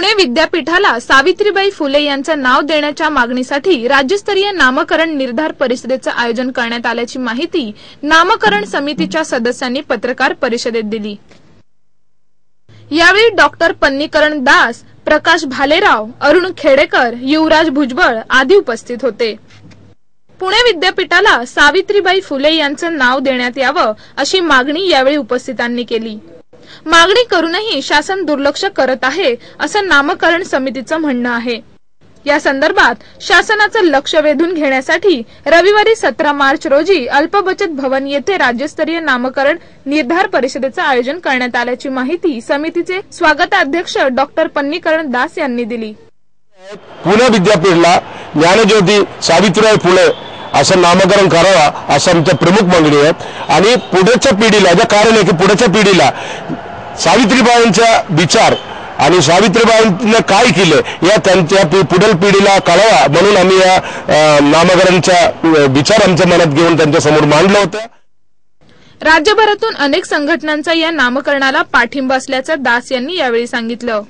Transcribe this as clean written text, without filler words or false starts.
पुणे विद्यापीठाला सावित्रीबाई फुले यांचं नाव देण्याच्या मागणीसाठी राज्यस्तरीय नामकरण निर्धार परिषदेचं आयोजन करण्यात आल्याची माहिती नामकरण समितीच्या सदस्यांनी पत्रकार परिषदेत दिली। यावेळी डॉक्टर पन्नीकरण दास, प्रकाश भालेराव, अरुण खेडेकर, युवराज भुजबळ आदी उपस्थित होते। पुणे विद्यापीठाला सावित्रीबाई फुले यांचं नाव देण्यात यावं अशी मागणी यावेळी उपस्थितांनी केली। मागणी करूनही शासन दुर्लक्ष करत आहे असं नामकरण समितीचं म्हणणं आहे। या संदर्भात शासनाचं लक्ष वेधून घेण्यासाठी रविवारी 17 मार्च रोजी अल्पबचत भवन येथे राज्यस्तरीय नामकरण निर्धार परिषदेचं आयोजन करण्यात आल्याची माहिती समितीचे स्वागताध्यक्ष डॉक्टर पन्नीकरण दास यांनी दिली। पुणे विद्यापीठाला ज्ञानज्योती सावित्रीबाई फुले असं नामकरण करावा असं आमच्या प्रमुख मागणी आहे। आणि पुढच्या पिढीला जे कारण आहे की पुढच्या पिढीला सावित्रीबाईंचा विचार आणि सावित्रीबाईंनी काय केलं या त्यांच्या पुढील पिढीला कळवा म्हणून आम्ही या नामकरणचा विचार आमच्या मनात घेऊन त्यांच्या समोर मांडला होता। राज्यभरातून अनेक संघटनांचा या नामकरणाला पाठिंबा असल्याचं दास यांनी यावेळी सांगितलं।